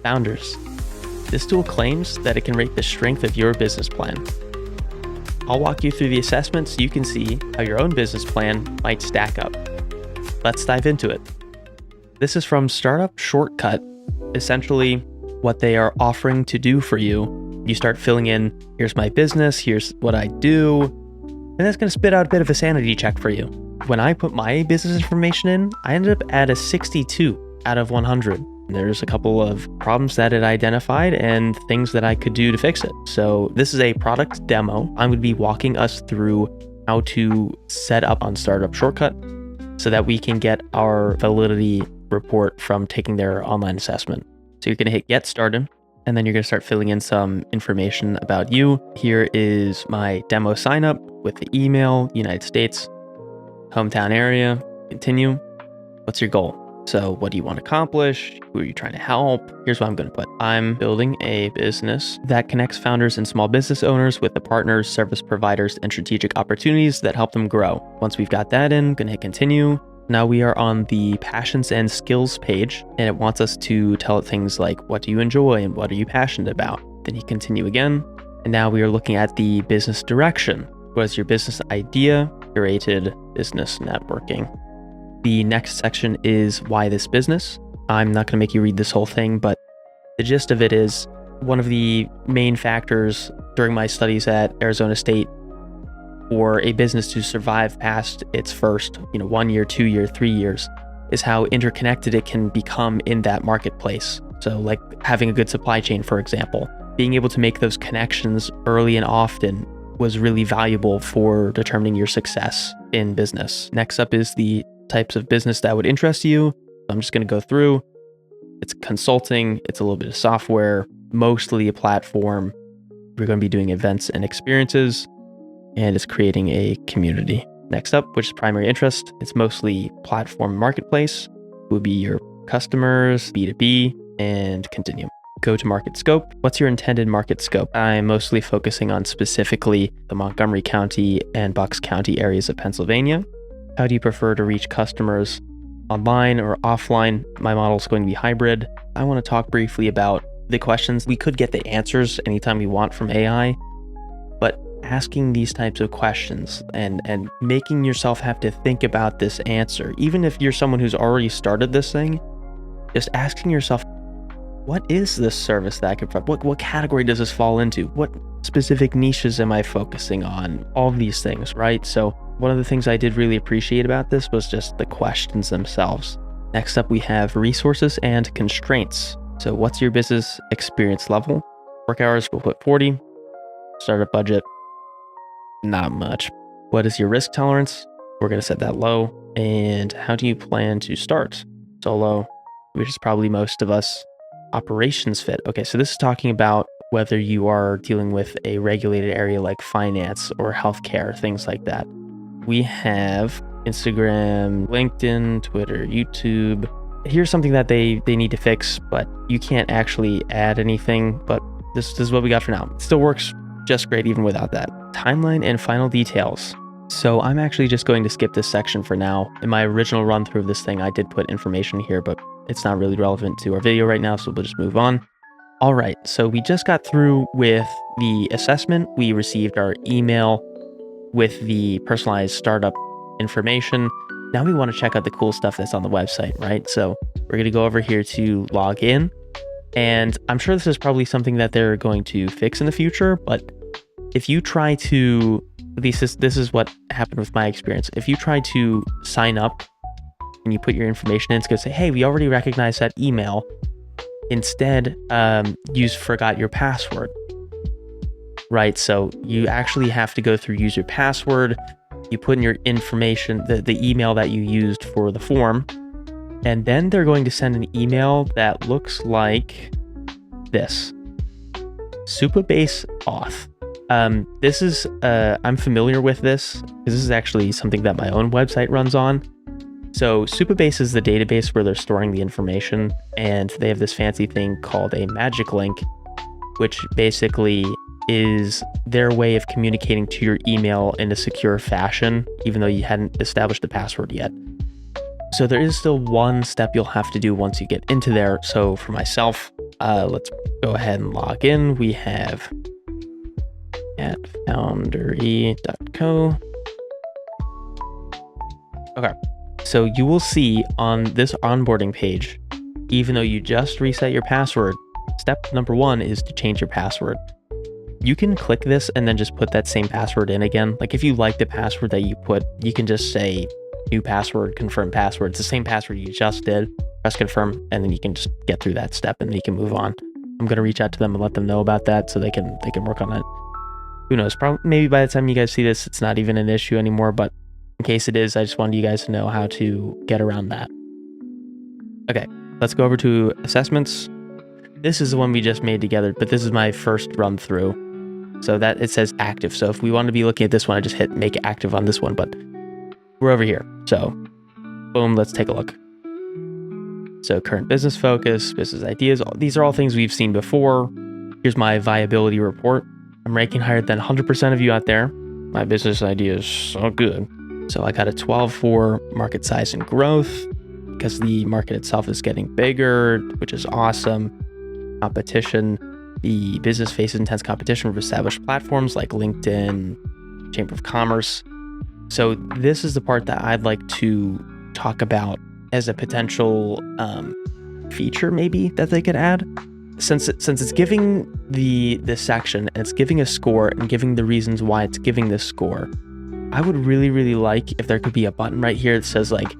founders. This tool claims that it can rate the strength of your business plan. I'll walk you through the assessment so you can see how your own business plan might stack up. Let's dive into it. This is from StartupShortcut. Essentially, what they are offering to do for you, you start filling in, here's my business, here's what I do, and that's going to spit out a bit of a sanity check for you. When I put my business information in, I ended up at a 62 out of 100. There's a couple of problems that it identified and things that I could do to fix it. So this is a product demo. I'm going to be walking us through how to set up on StartupShortcut so that we can get our validity report from taking their online assessment. So you're going to hit get started, and then you're going to start filling in some information about you. Here is my demo sign up with the email, United States, hometown area, continue. What's your goal? So what do you want to accomplish? Who are you trying to help? Here's what I'm going to put. I'm building a business that connects founders and small business owners with the partners, service providers, and strategic opportunities that help them grow. Once we've got that in, I'm going to hit continue. Now we are on the passions and skills page, and it wants us to tell it things like, what do you enjoy and what are you passionate about? Then you continue again. And now we are looking at the business direction. What is your business idea? Curated business networking. The next section is why this business. I'm not going to make you read this whole thing, but the gist of it is one of the main factors during my studies at Arizona State for a business to survive past its first, 1 year, 2 year, 3 years is how interconnected it can become in that marketplace. So like having a good supply chain, for example, being able to make those connections early and often was really valuable for determining your success in business. Next up is the types of business that would interest you. I'm just going to go through. It's consulting, it's a little bit of software, mostly a platform. We're going to be doing events and experiences, and it's creating a community. Next up, which is primary interest, it's mostly platform marketplace, would be your customers, B2B, and continue. Go to market scope. What's your intended market scope? I'm mostly focusing on specifically the Montgomery County and Bucks County areas of Pennsylvania. How do you prefer to reach customers, online or offline? My model is going to be hybrid. I want to talk briefly about the questions. We could get the answers anytime we want from AI, but asking these types of questions and making yourself have to think about this answer, even if you're someone who's already started this thing, just asking yourself, what is this service that I could provide? What category does this fall into? What specific niches am I focusing on? All of these things, right? So one of the things I did really appreciate about this was just the questions themselves. Next up, we have resources and constraints. So what's your business experience level? Work hours, we'll put 40. Startup budget, not much. What is your risk tolerance? We're going to set that low. And how do you plan to start? Solo, which is probably most of us. Operations fit. Okay, so this is talking about whether you are dealing with a regulated area like finance or healthcare, things like that. We have Instagram, LinkedIn, Twitter, YouTube. Here's something that they need to fix, but you can't actually add anything, but this is what we got for now. It still works just great even without that. Timeline and final details. So I'm actually just going to skip this section for now. In my original run through of this thing, I did put information here, but it's not really relevant to our video right now, so we'll just move on. All right, so we just got through with the assessment. We received our email with the personalized startup information. Now we want to check out the cool stuff that's on the website, right? So we're going to go over here to log in, and I'm sure this is probably something that they're going to fix in the future, but if you try to, at least this is what happened with my experience. If you try to sign up and you put your information in, it's going to say, hey, we already recognize that email. Instead, you forgot your password, right? So you actually have to go through use your password. You put in your information, the email that you used for the form, and then they're going to send an email that looks like this. Supabase auth. This is, I'm familiar with this because this is actually something that my own website runs on. So Supabase is the database where they're storing the information, and they have this fancy thing called a magic link, which basically is their way of communicating to your email in a secure fashion, even though you hadn't established the password yet. So there is still one step you'll have to do once you get into there. So for myself, Let's go ahead and log in. We have at founderi.co. Okay, so you will see on this onboarding page, even though you just reset your password, step number 1 is to change your password. You can click this and then just put that same password in again. Like if you like the password that you put, you can just say new password, confirm password. It's the same password you just did. Press confirm, and then you can just get through that step and then you can move on. I'm going to reach out to them and let them know about that so they can work on it. Who knows? Probably maybe by the time you guys see this, it's not even an issue anymore. But in case it is, I just wanted you guys to know how to get around that. Okay, let's go over to assessments. This is the one we just made together, but this is my first run through. So that it says active. So if we want to be looking at this one, I just hit make active on this one, but we're over here. So boom, let's take a look. So current business focus, business ideas, these are all things we've seen before. Here's my viability report. I'm ranking higher than 100% of you out there. My business idea is so good. So I got a 12 for market size and growth because the market itself is getting bigger, which is awesome. Competition. The business faces intense competition with established platforms like LinkedIn, Chamber of Commerce. So this is the part that I'd like to talk about as a potential feature maybe that they could add. Since it's giving this section and it's giving a score and giving the reasons why it's giving this score, I would really like if there could be a button right here that says like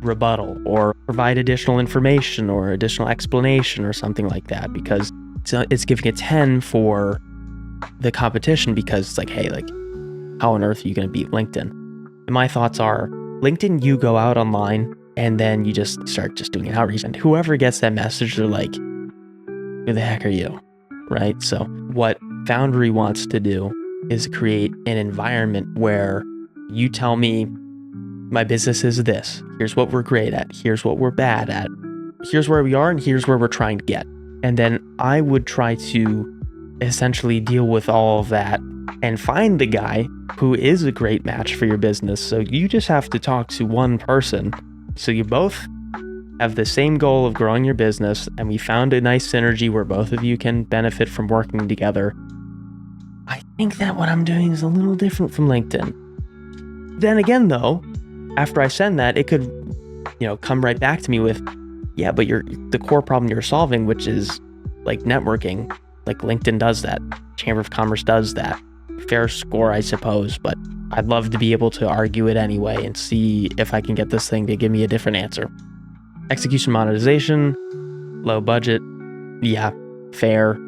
rebuttal or provide additional information or additional explanation or something like that, because it's giving a 10 for the competition because it's like, hey, like how on earth are you going to beat LinkedIn? And my thoughts are LinkedIn, you go out online and then you just start just doing outreach, and whoever gets that message, they're like, who the heck are you? Right? So what Founderi wants to do is create an environment where you tell me my business is this. Here's what we're great at. Here's what we're bad at. Here's where we are and here's where we're trying to get. And then I would try to essentially deal with all of that and find the guy who is a great match for your business. So you just have to talk to one person. So you both have the same goal of growing your business, and we found a nice synergy where both of you can benefit from working together. I think that what I'm doing is a little different from LinkedIn. Then again, though, after I send that, it could, come right back to me with, yeah, but the core problem you're solving, which is like networking, like LinkedIn does that. Chamber of Commerce does that. Fair score, I suppose, but I'd love to be able to argue it anyway and see if I can get this thing to give me a different answer. Execution monetization, low budget, yeah, fair.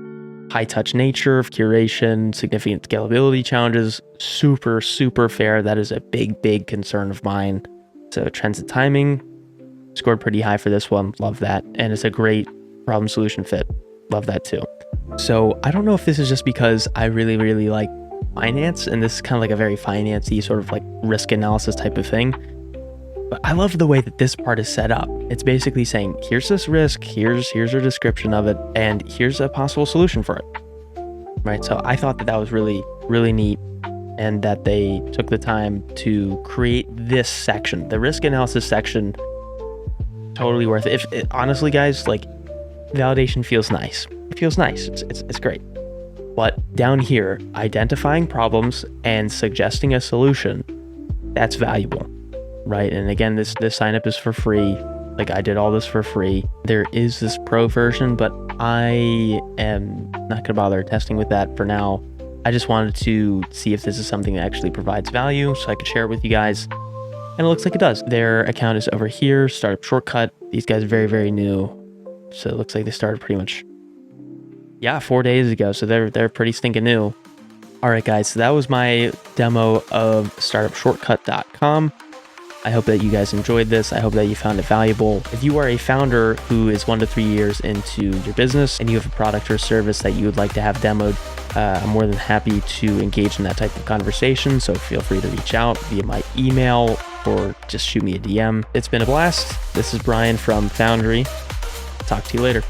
High touch nature of curation, significant scalability challenges, super fair. That is a big concern of mine. So transit timing, scored pretty high for this one. Love that. And it's a great problem solution fit. Love that too. So I don't know if this is just because I really like finance, and this is kind of like a very financy sort of like risk analysis type of thing. But I love the way that this part is set up. It's basically saying, here's this risk, here's a description of it, and here's a possible solution for it. Right? So I thought that was really neat, and that they took the time to create this section. The risk analysis section, totally worth it. Honestly, guys, like validation feels nice. It feels nice. It's great. But down here, identifying problems and suggesting a solution, that's valuable. Right? And again, this sign up is for free. Like I did all this for free. There is this pro version, but I am not gonna bother testing with that for now. I just wanted to see if this is something that actually provides value so I could share it with you guys. And it looks like it does. Their account is over here, Startup Shortcut. These guys are very new. So it looks like they started pretty much, 4 days ago. So they're pretty stinking new. All right, guys, so that was my demo of StartupShortcut.com. I hope that you guys enjoyed this. I hope that you found it valuable. If you are a founder who is 1 to 3 years into your business and you have a product or service that you would like to have demoed, I'm more than happy to engage in that type of conversation. So feel free to reach out via my email or just shoot me a DM. It's been a blast. This is Brian from Founderi. Talk to you later.